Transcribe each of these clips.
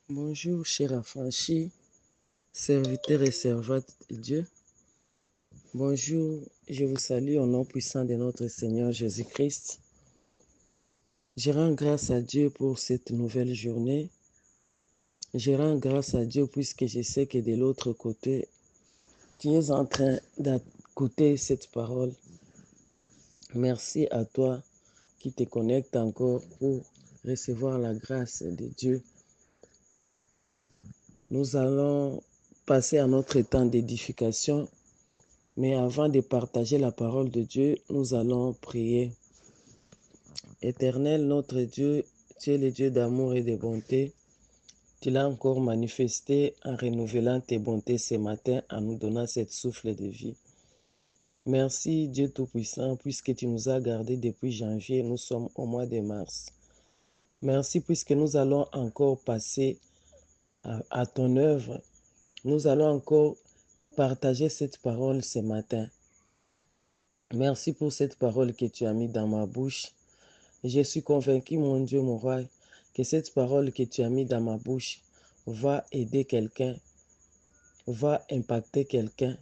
Bonjour, chers affranchis, serviteurs et servantes de Dieu. Bonjour, je vous salue au nom puissant de notre Seigneur Jésus-Christ. Je rends grâce à Dieu pour cette nouvelle journée. Je rends grâce à Dieu puisque je sais que de l'autre côté, tu es en train d'écouter cette parole. Merci à toi qui te connecte encore pour recevoir la grâce de Dieu. Nous allons passer à notre temps d'édification. Mais avant de partager la parole de Dieu, nous allons prier. Éternel, notre Dieu, tu es le Dieu d'amour et de bonté. Tu l'as encore manifesté en renouvelant tes bontés ce matin, en nous donnant cette souffle de vie. Merci Dieu Tout-Puissant, puisque tu nous as gardés depuis janvier, nous sommes au mois de mars. Merci puisque nous allons encore passer à ton œuvre. Nous allons encore partager cette parole ce matin. Merci pour cette parole que tu as mise dans ma bouche. Je suis convaincu, mon Dieu, mon roi, que cette parole que tu as mise dans ma bouche va aider quelqu'un, va impacter quelqu'un,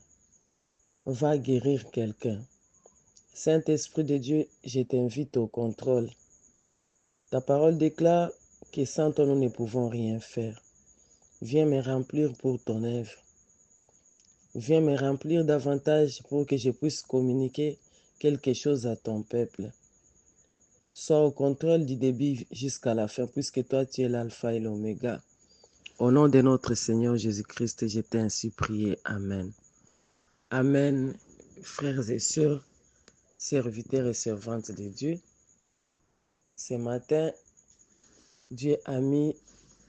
va guérir quelqu'un. Saint-Esprit de Dieu, je t'invite au contrôle. Ta parole déclare que sans toi, nous ne pouvons rien faire. Viens me remplir pour ton œuvre. Viens me remplir davantage pour que je puisse communiquer quelque chose à ton peuple. Sois au contrôle du début jusqu'à la fin, puisque toi, tu es l'alpha et l'oméga. Au nom de notre Seigneur Jésus-Christ, je t'ai ainsi prié. Amen. Amen, frères et sœurs, serviteurs et servantes de Dieu. Ce matin, Dieu a mis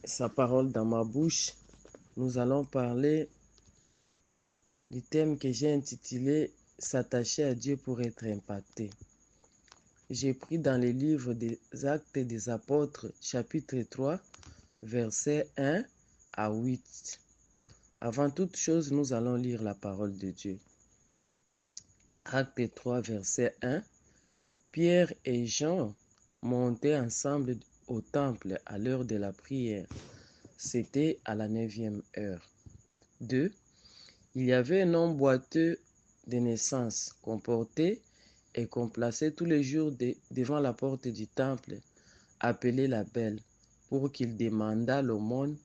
sa parole dans ma bouche. Nous allons parler du thème que j'ai intitulé « S'attacher à Dieu pour être impacté ». J'ai pris dans le livre des Actes des Apôtres, chapitre 3, versets 1 à 8. Avant toute chose, nous allons lire la parole de Dieu. Acte 3, verset 1. Pierre et Jean montaient ensemble au temple à l'heure de la prière. C'était à la 9e heure. 2. Il y avait un homme boiteux de naissance qu'on portait et qu'on plaçait tous les jours devant la porte du temple, appelé la Belle, pour qu'il demandât l'aumône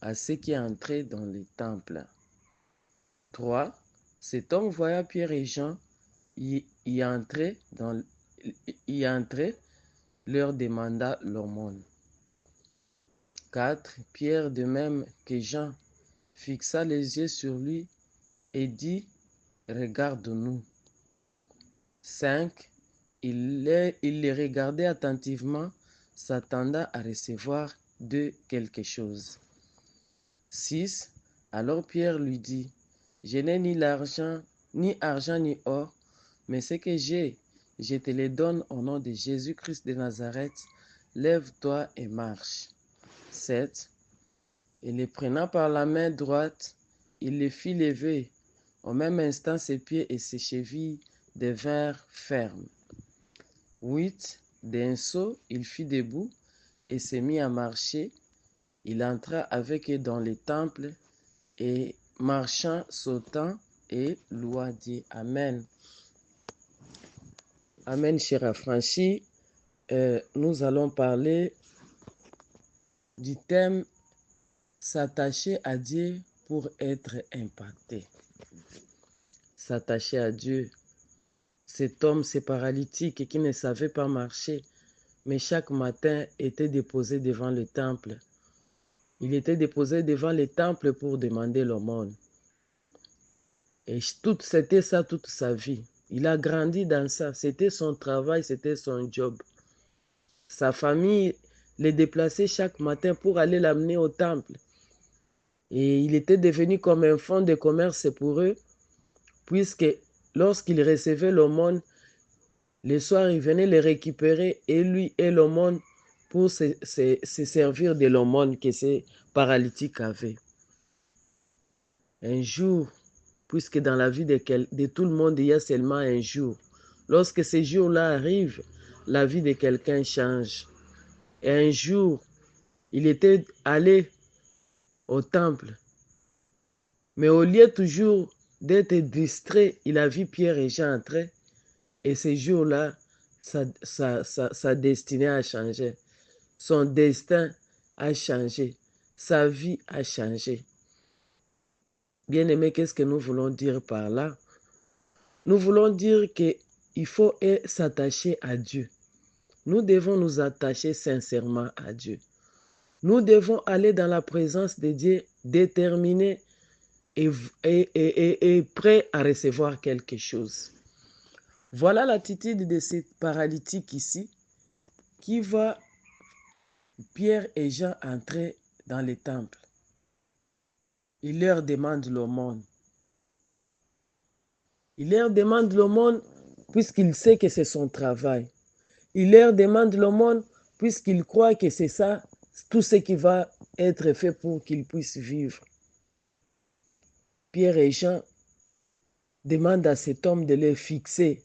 à ceux qui entraient dans le temple. 3. Cet homme voya Pierre et Jean y entrer, leur demanda l'aumône. 4. Pierre, de même que Jean, fixa les yeux sur lui et dit, « Regarde-nous. » 5. Il les regardait attentivement, s'attendant à recevoir d'eux quelque chose. 6. Alors Pierre lui dit, « Je n'ai ni argent ni or, mais ce que j'ai, je te le donne au nom de Jésus-Christ de Nazareth. Lève-toi et marche. » 7. Et le prenant par la main droite, il le fit lever. Au même instant, ses pieds et ses chevilles devinrent fermes. 8. D'un saut, il fut debout et se mit à marcher. Il entra avec eux dans le temple et marchant, sautant et loua Dieu. Amen. Amen, chers affranchis. Nous allons parler du thème « S'attacher à Dieu pour être impacté ». S'attacher à Dieu. Cet homme, ce paralytique qui ne savait pas marcher, mais chaque matin était déposé devant le temple. Il était déposé devant le temple pour demander l'aumône. Et c'était ça toute sa vie. Il a grandi dans ça. C'était son travail, c'était son job. Sa famille le déplaçait chaque matin pour aller l'amener au temple. Et il était devenu comme un fonds de commerce pour eux, puisque lorsqu'il recevait l'aumône, le soir, il venait les récupérer et lui et l'aumône pour se servir de l'aumône que ces paralytiques avaient. Un jour, puisque dans la vie de tout le monde, il y a seulement un jour. Lorsque ce jour-là arrive, la vie de quelqu'un change. Et un jour, il était allé au temple. Mais au lieu toujours d'être distrait, il a vu Pierre et Jean entrer. Et ces jours-là, sa destinée a changé. Son destin a changé. Sa vie a changé. Bien-aimés, qu'est-ce que nous voulons dire par là? Nous voulons dire qu'il faut s'attacher à Dieu. Nous devons nous attacher sincèrement à Dieu. Nous devons aller dans la présence de Dieu déterminés et prêts à recevoir quelque chose. Voilà l'attitude de ce paralytique ici qui voit Pierre et Jean entrer dans le temple. Il leur demande l'aumône. Il leur demande l'aumône puisqu'il sait que c'est son travail. Il leur demande l'aumône puisqu'il croit que c'est ça, tout ce qui va être fait pour qu'ils puissent vivre. Pierre et Jean demandent à cet homme de leur fixer.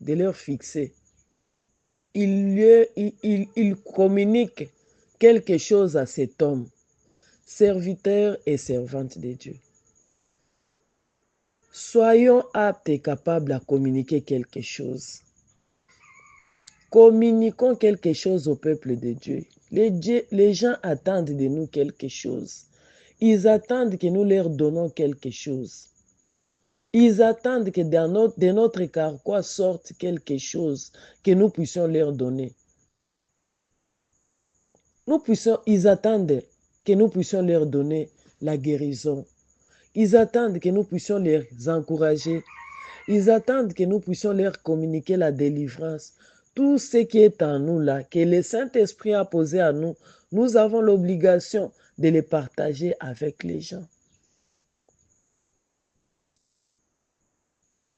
Il communique quelque chose à cet homme, serviteur et servante de Dieu. Soyons aptes et capables à communiquer quelque chose. Communiquons quelque chose au peuple de Dieu. Les gens attendent de nous quelque chose. Ils attendent que nous leur donnons quelque chose. Ils attendent que de notre carquois sorte quelque chose que nous puissions leur donner. Ils attendent que nous puissions leur donner la guérison. Ils attendent que nous puissions les encourager. Ils attendent que nous puissions leur communiquer la délivrance. Tout ce qui est en nous là, que le Saint-Esprit a posé à nous, nous avons l'obligation de les partager avec les gens.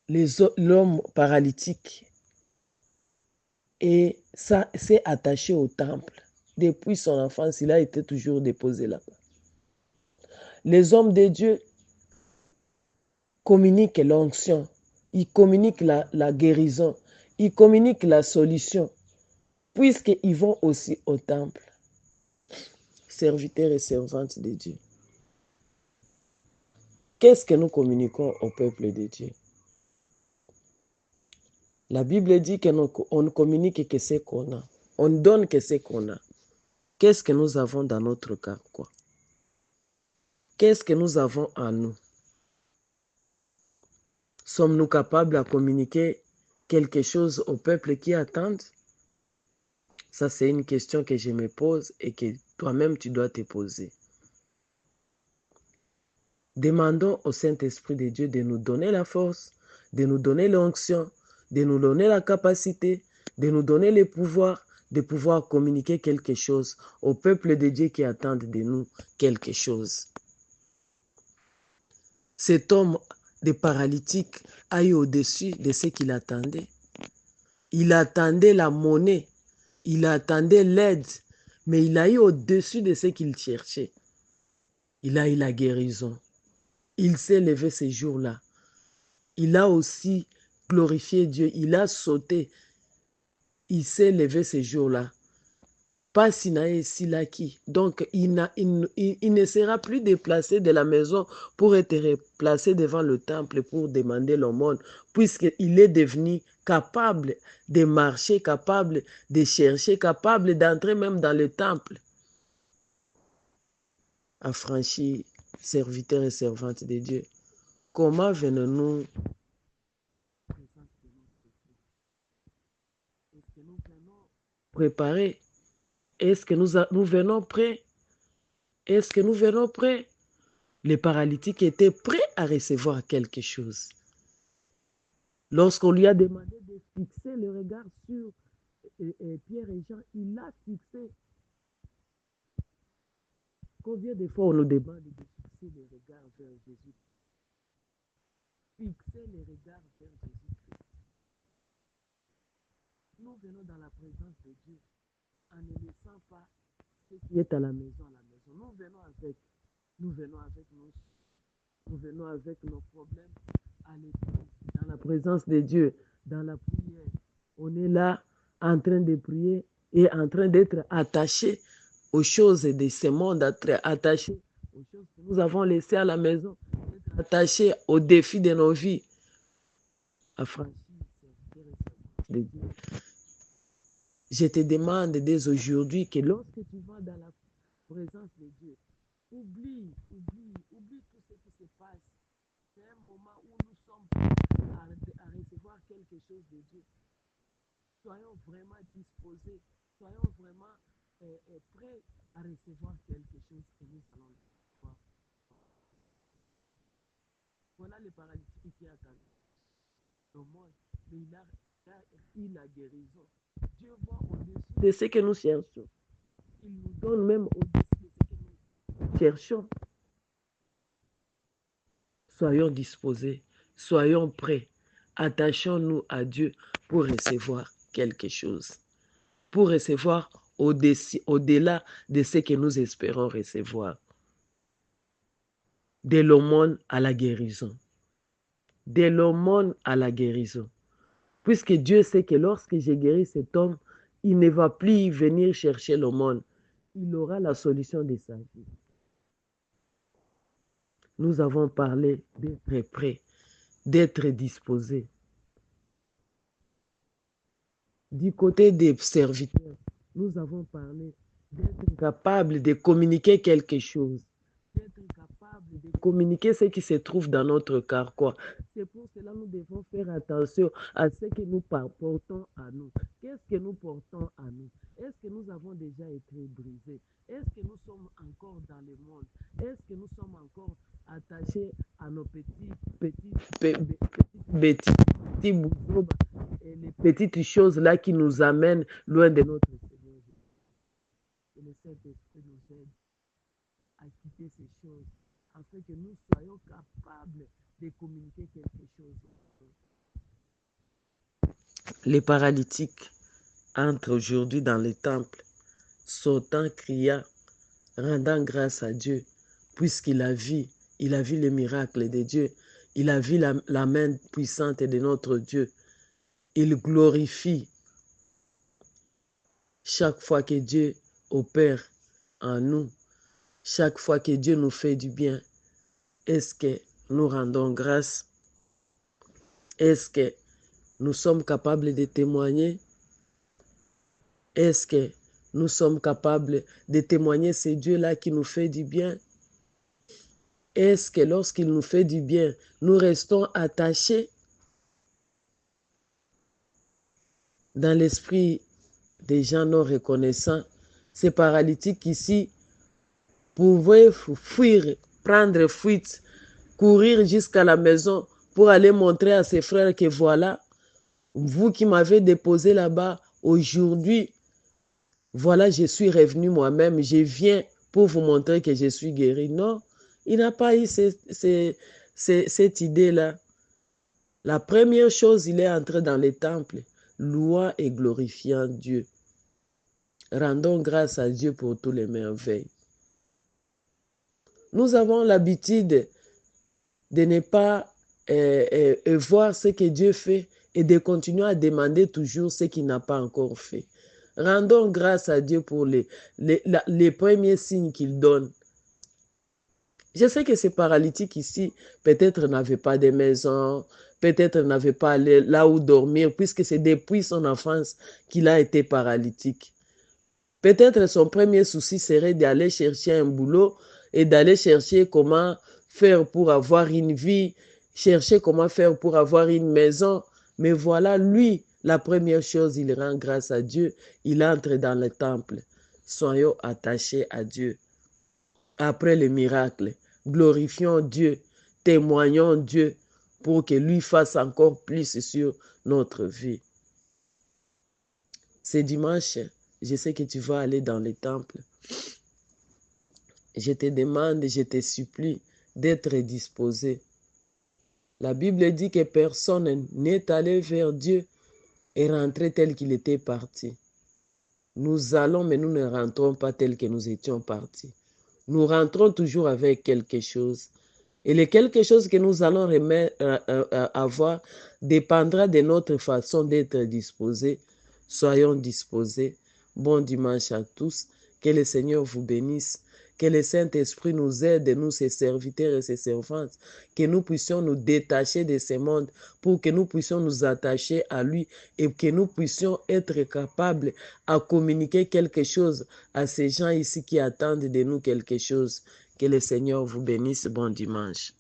L'homme paralytique s'est attaché au temple. Depuis son enfance, il a été toujours déposé là-bas. Les hommes de Dieu communiquent l'onction, ils communiquent la guérison, ils communiquent la solution, puisqu'ils vont aussi au temple. Serviteurs et servantes de Dieu. Qu'est-ce que nous communiquons au peuple de Dieu? La Bible dit qu'on ne communique que ce qu'on a. On ne donne que ce qu'on a. Qu'est-ce que nous avons dans notre cas, quoi? Qu'est-ce que nous avons en nous? Sommes-nous capables de communiquer quelque chose au peuple qui attend? Ça, c'est une question que je me pose et que toi-même, tu dois te poser. Demandons au Saint-Esprit de Dieu de nous donner la force, de nous donner l'onction, de nous donner la capacité, de nous donner le pouvoir, de pouvoir communiquer quelque chose au peuple de Dieu qui attendent de nous quelque chose. Cet homme de paralytique a eu au-dessus de ce qu'il attendait. Il attendait la monnaie, il attendait l'aide, mais il a eu au-dessus de ce qu'il cherchait. Il a eu la guérison. Il s'est levé ces jours-là. Il a aussi glorifié Dieu. Il a sauté. Il s'est levé ces jours-là. Pas Sinaï Silaki. Donc, il ne sera plus déplacé de la maison pour être placé devant le temple pour demander l'aumône, puisqu'il est devenu capable de marcher, capable de chercher, capable d'entrer même dans le temple. Affranchis, serviteurs et servantes de Dieu, comment venons-nous? Est-ce que nous venons préparés? Est-ce que nous venons prêts? Est-ce que nous venons prêts? Les paralytiques étaient prêts à recevoir quelque chose. Lorsqu'on lui a demandé de fixer le regard sur Pierre et Jean, il l'a fixé. Combien de fois on nous demande de fixer le regard vers Jésus? Fixer le regard vers Jésus. Nous venons dans la présence de Dieu en ne laissant pas ce qui est à la maison. Nous venons avec nos problèmes à l'église, dans la présence de Dieu, dans la prière. On est là en train de prier et en train d'être attaché aux choses de ce monde, attaché aux choses que nous avons laissées à la maison, d'être attachés aux défis de nos vies, affranchis de Dieu. Je te demande dès aujourd'hui que lorsque tu vas dans la présence de Dieu, oublie tout ce qui se passe. C'est un moment où nous sommes à recevoir quelque chose de Dieu. Soyons vraiment disposés, soyons vraiment prêts à recevoir quelque chose que nous allons voir. Voilà le paralytique qui a attendu le monde, mais il a eu la guérison. Dieu voit au-dessus de ce que nous cherchons. Il nous donne même au-dessus de ce que nous cherchons. Soyons disposés, soyons prêts. Attachons-nous à Dieu pour recevoir quelque chose, pour recevoir au-delà de ce que nous espérons recevoir. De l'aumône à la guérison. De l'aumône à la guérison. Puisque Dieu sait que lorsque j'ai guéri cet homme, il ne va plus venir chercher l'aumône. Il aura la solution de sa vie. Nous avons parlé d'être prêt, d'être disposé. Du côté des serviteurs, nous avons parlé d'être capable de communiquer quelque chose, d'être capable de communiquer ce qui se trouve dans notre carquois. C'est pour cela que nous devons faire attention à ce que nous portons à nous. Qu'est-ce que nous portons à nous? Est-ce que nous avons déjà été brisés? Est-ce que nous sommes encore dans le monde? Est-ce que nous sommes encore attachés à nos petits bouts et les petites choses là qui nous amènent loin de notre Seigneur? Que le Saint-Esprit nous aide à quitter ces choses afin que nous soyons capables de communiquer quelque chose. Les paralytiques entrent aujourd'hui dans le temple, sautant, criant, rendant grâce à Dieu, puisqu'il a vu les miracles de Dieu, il a vu la main puissante de notre Dieu. Il glorifie chaque fois que Dieu opère en nous, chaque fois que Dieu nous fait du bien. Est-ce que nous rendons grâce? Est-ce que nous sommes capables de témoigner? Est-ce que nous sommes capables de témoigner c'est Dieu-là qui nous fait du bien? Est-ce que lorsqu'il nous fait du bien, nous restons attachés? Dans l'esprit des gens non reconnaissants, ces paralytiques ici pouvaient fuir, prendre fuite, courir jusqu'à la maison pour aller montrer à ses frères que voilà, vous qui m'avez déposé là-bas, aujourd'hui, voilà, je suis revenu moi-même, je viens pour vous montrer que je suis guéri. Non, il n'a pas eu cette idée-là. La première chose, il est entré dans les temples, louant et glorifiant Dieu. Rendons grâce à Dieu pour toutes les merveilles. Nous avons l'habitude de ne pas voir ce que Dieu fait et de continuer à demander toujours ce qu'il n'a pas encore fait. Rendons grâce à Dieu pour les premiers signes qu'il donne. Je sais que ces paralytiques ici, peut-être n'avaient pas de maison, peut-être n'avaient pas là où dormir, puisque c'est depuis son enfance qu'il a été paralytique. Peut-être son premier souci serait d'aller chercher un boulot et d'aller chercher comment faire pour avoir une vie, chercher comment faire pour avoir une maison. Mais voilà, lui, la première chose, il rend grâce à Dieu, il entre dans le temple. Soyons attachés à Dieu. Après le miracle, glorifions Dieu, témoignons Dieu pour que lui fasse encore plus sur notre vie. C'est dimanche. Je sais que tu vas aller dans le temple. Je te demande, je te supplie d'être disposé. La Bible dit que personne n'est allé vers Dieu et rentré tel qu'il était parti. Nous allons, mais nous ne rentrons pas tel que nous étions partis. Nous rentrons toujours avec quelque chose. Et le quelque chose que nous allons avoir dépendra de notre façon d'être disposés. Soyons disposés. Bon dimanche à tous. Que le Seigneur vous bénisse Que le Saint-Esprit nous aide, nous, ses serviteurs et ses servantes, que nous puissions nous détacher de ce monde pour que nous puissions nous attacher à lui et que nous puissions être capables à communiquer quelque chose à ces gens ici qui attendent de nous quelque chose. Que le Seigneur vous bénisse. Bon dimanche.